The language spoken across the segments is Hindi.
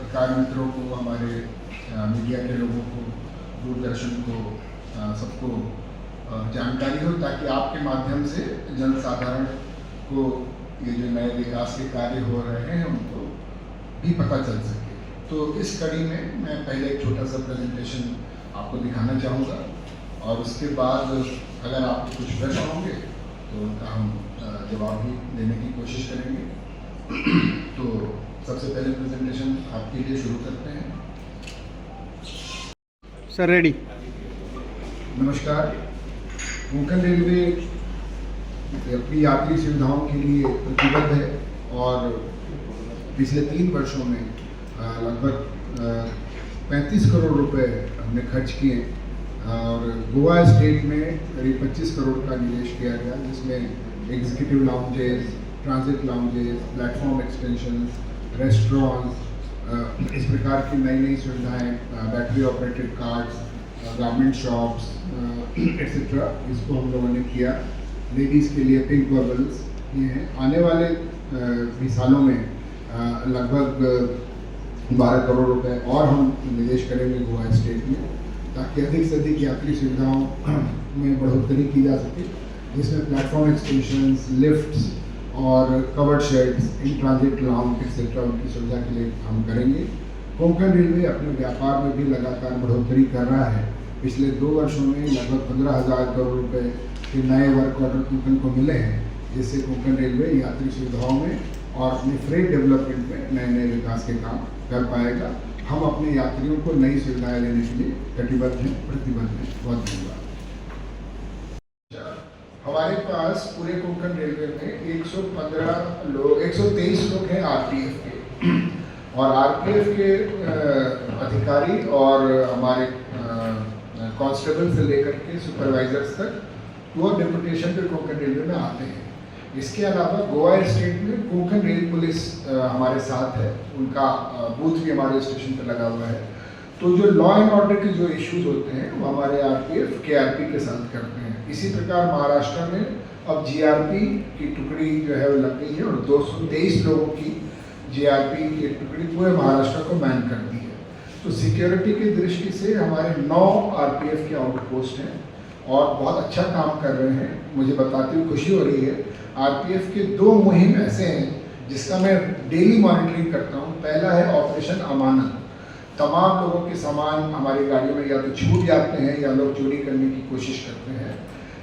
पत्रकार मित्रों को, हमारे मीडिया के लोगों को, दूरदर्शन को, सबको जानकारी हो, ताकि आपके माध्यम से जन साधारण को ये जो नए विकास के कार्य हो रहे हैं उनको भी पता चल सके। तो इस कड़ी में मैं पहले एक छोटा सा प्रेजेंटेशन आपको दिखाना चाहूँगा, और उसके बाद अगर आपके कुछ प्रश्न होंगे तो उनका हम जवाब भी देने की कोशिश करेंगे। तो सबसे पहले प्रेजेंटेशन आपके लिए शुरू करते हैं। Sir ready. नमस्कार। कोंकण रेलवे अपनी यात्री सुविधाओं के लिए प्रतिबद्ध है, और पिछले 3 वर्षों में लगभग 35 करोड़ रुपए हमने खर्च किए, और गोवा स्टेट में करीब 25 करोड़ का निवेश किया गया, जिसमें executive lounges, transit lounges, platform extensions, restaurants, इस प्रकार की नई नई सुविधाएं, battery operated cards, garment shops etcetera, इसको हम लोगों ने किया। लेडीज़ के लिए पिंक बबल्स ये हैं। आने वाले भी सालों में लगभग 12 करोड़ रुपए और हम निवेश करेंगे गोवा स्टेट में, ताकि अधिक से अधिक यात्री सुविधाओं में बढ़ोतरी की जा सके, जिसमें प्लेटफॉर्म एक्सटेंशंस, लिफ्ट्स और covered shades, in transit lounge etcetera उनकी सुविधा के लिए हम करेंगे। कोंकण रेलवे अपने व्यापार में भी लगातार बढ़ोतरी कर रहा है। पिछले 2 वर्षों में लगभग 15,000 करोड़ रुपए के नए वर्क ऑर्डर कोंकण को मिले हैं, जिससे कोंकण रेलवे यात्री सुविधाओं में और अपने फ्रेट डेवलपमेंट में नए नए विकास के काम कर पाएगा। हम अपने यात्रियों को नई सुविधाएं देने के लिए कटिबद्ध हैं, प्रतिबद्ध हैं। बहुत धन्यवाद। हमारे पास पूरे कोंकण रेलवे में 123 लोग हैं आरपीएफ के, और आरपीएफ के अधिकारी और हमारे कांस्टेबल से लेकर के सुपरवाइजर्स तक वो डेपुटेशन पे कोंकण रेलवे में आते हैं। इसके अलावा गोवा स्टेट में कोंकण रेल पुलिस हमारे साथ है, उनका बूथ भी हमारे स्टेशन पर लगा हुआ है। तो जो लॉ एंड ऑर्डर के जो इश्यूज होते हैं वो हमारे आरपीएफ केआरपी के साथ करते हैं। इसी प्रकार महाराष्ट्र में अब जीआरपी की टुकड़ी जो है वो लग गई है, और 223 लोगों की जीआरपी की टुकड़ी पूरे महाराष्ट्र को मैन करती है। तो सिक्योरिटी की दृष्टि से हमारे 9 आरपीएफ के आउटपोस्ट हैं और बहुत अच्छा काम कर रहे हैं। मुझे बताते हुए खुशी हो रही है, आरपीएफ के 2 मुहिम ऐसे हैं जिसका मैं डेली मॉनिटरिंग करता हूँ। पहला है ऑपरेशन अमानत। तमाम लोगों के सामान हमारी गाड़ियों में या तो छूट जाते हैं या लोग चोरी करने की कोशिश करते हैं।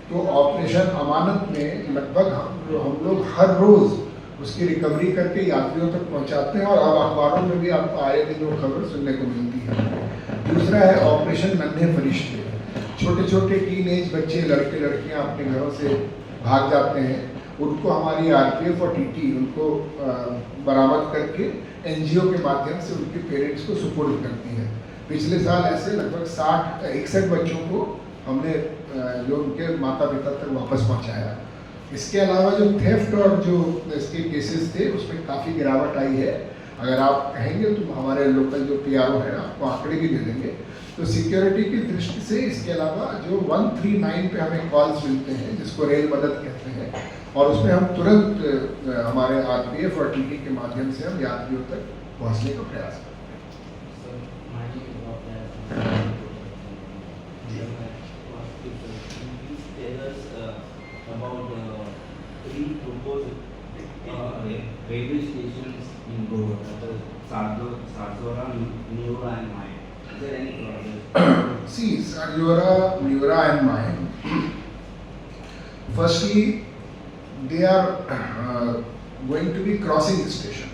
तो ऑपरेशन अमानत में लगभग हम लोग हर रोज़ उसकी रिकवरी करके यात्रियों तक पहुंचाते हैं, और अब अखबारों में भी आपको आए दिन वो खबर सुनने को मिलती है। दूसरा है ऑपरेशन नन्हे फरिश्ते। छोटे छोटे टीनेज बच्चे, लड़के लड़कियां अपने घरों से भाग जाते हैं, उनको हमारी आरपीएफ और टीटी उनको बरामद करके एनजीओ के माध्यम से उनके पेरेंट्स को सुपुर्द करती है। पिछले साल ऐसे लगभग 61 बच्चों को हमने जो उनके माता पिता तक वापस पहुंचाया। इसके अलावा जो थेफ्ट और जो इसके केसेस थे उसमें काफ़ी गिरावट आई है। अगर आप कहेंगे तो हमारे लोकल जो पीआरओ है आपको आंकड़े भी दे देंगे। तो सिक्योरिटी की दृष्टि से इसके अलावा जो 139 पे हमें कॉल्स मिलते हैं, जिसको रेल मदद कहते हैं, और उसमें हम तुरंत हमारे आरपीएफ और टीटी के माध्यम से हम यात्रियों तक पहुंचने का प्रयास करते railway stations in Goa, Sarzora, Neora and Mayan. Is there any progress? See, Sarzora, Neora and Mayan. Firstly, they are going to be crossing station.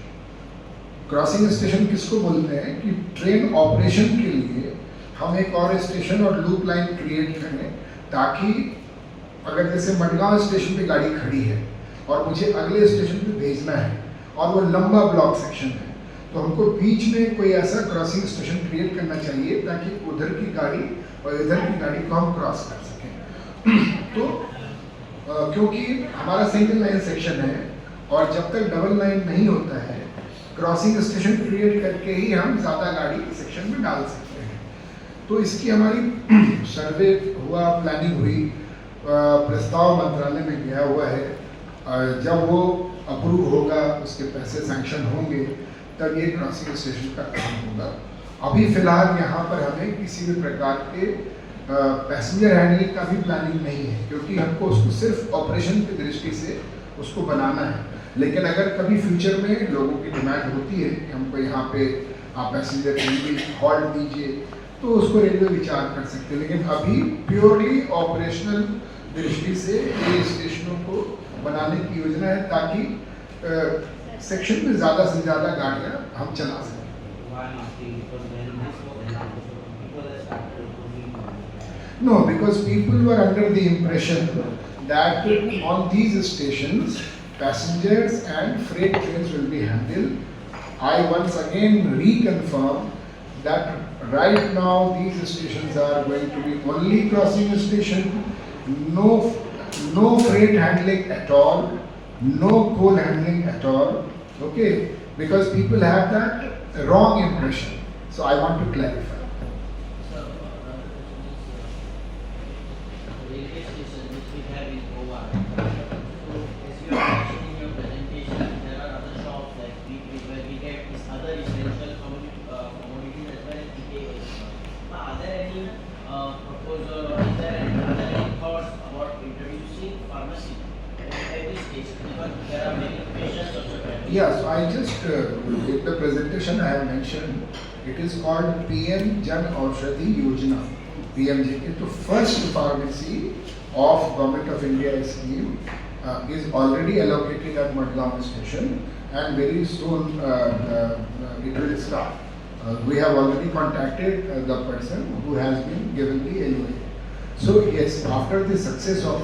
Crossing station किसको बोलते हैं कि ट्रेन ऑपरेशन के लिए हम एक और स्टेशन और लूप लाइन क्रिएट करें, ताकि अगर जैसे मडगांव स्टेशन पे गाड़ी खड़ी है और मुझे अगले स्टेशन पे भेजना है और वो लंबा ब्लॉक सेक्शन है, तो हमको बीच में कोई ऐसा क्रॉसिंग स्टेशन क्रिएट करना चाहिए ताकि उधर की गाड़ी और इधर की गाड़ी को हम क्रॉस कर सकें। तो क्योंकि हमारा सिंगल लाइन सेक्शन है, और जब तक डबल लाइन नहीं होता है, क्रॉसिंग स्टेशन क्रिएट करके ही हम ज़्यादा गाड़ी सेक्शन में डाल सकते हैं। तो इसकी हमारी सर्वे हुआ, प्लानिंग हुई, प्रस्ताव मंत्रालय में गया हुआ है। जब वो अप्रूव होगा, उसके पैसे सैंक्शन होंगे, तब ये क्रॉसिंग स्टेशन का काम होगा। अभी फ़िलहाल यहाँ पर हमें किसी भी प्रकार के पैसेंजर हैंडलिंग का भी प्लानिंग नहीं है, क्योंकि हमको उसको सिर्फ ऑपरेशन की दृष्टि से उसको बनाना है। लेकिन अगर कभी फ्यूचर में लोगों की डिमांड होती है कि हमको यहाँ पे आप पैसेंजर ट्रेन भी हॉल्ट दीजिए, तो उसको रेलवे विचार कर सकते हैं। लेकिन अभी प्योरली ऑपरेशनल दृष्टि से ये स्टेशनों को बनाने की योजना है, ताकि सेक्शन में ज़्यादा से ज़्यादा गाड़ियाँ हम चला सकें। Why I'm asking because when people have started proposing No, because people were under the impression that on these stations, passengers and freight trains will be handled. I once again reconfirm that right now these stations are going to be only crossing station, no freight handling at all, no coal handling at all. Okay, because people have that wrong impression. So I want to clarify. Sir, railway station which we have in Goa. So as you are mentioning in your presentation, there are other shops like where we get this other essential commodities as well as TKS. Are there any proposal or is there any thoughts about introducing pharmacy at every station? Because there are many patients also traveling. Yeah, so I just in the presentation I have mentioned it is called PM Jan Aushadhi Yojana, PMJK. The first pharmacy of Government of India scheme is already allocated at Madgaon station, and very soon it will start. We have already contacted the person who has been given the LOA. So yes, after the success of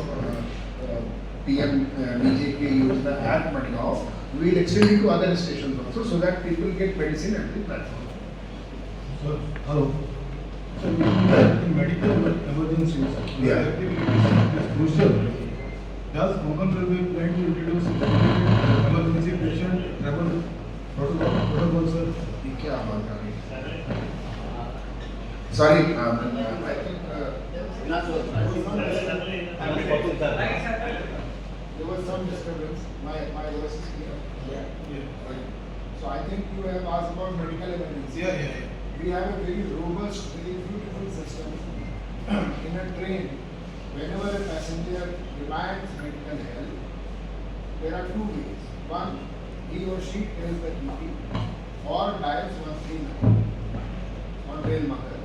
PM BJK Yojana at Madgaon, we will extend it to other stations also, so that people get medicine at the platform. Sir, hello. So, in medical emergencies, Yeah. activity is crucial. Does Konkan Railway plan to introduce emergency patient travel protocol, sir? ये क्या बात आ रही है? Sorry, I think there was some disturbance. My voice is clear. Right. So I think you have asked about medical emergency. Yeah. We have a very robust, very beautiful system in a train. Whenever a passenger demands medical help, there are two ways. One, he or she tells the TT or dials 139 on Rail Mother.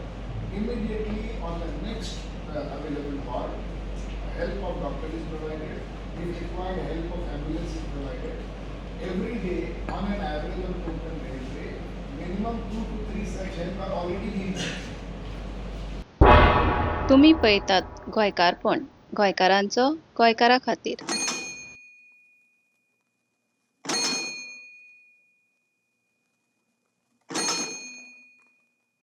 Immediately on the next available hall, help of doctor is provided. If required, help of ambulance is provided. Every day, on an average on Konkan Railway, minimum 2 to 3 such help are already being done. तुम्ही पळयतात गोंयकारपण, गोंयकारांचो गोंयकारा खातीर.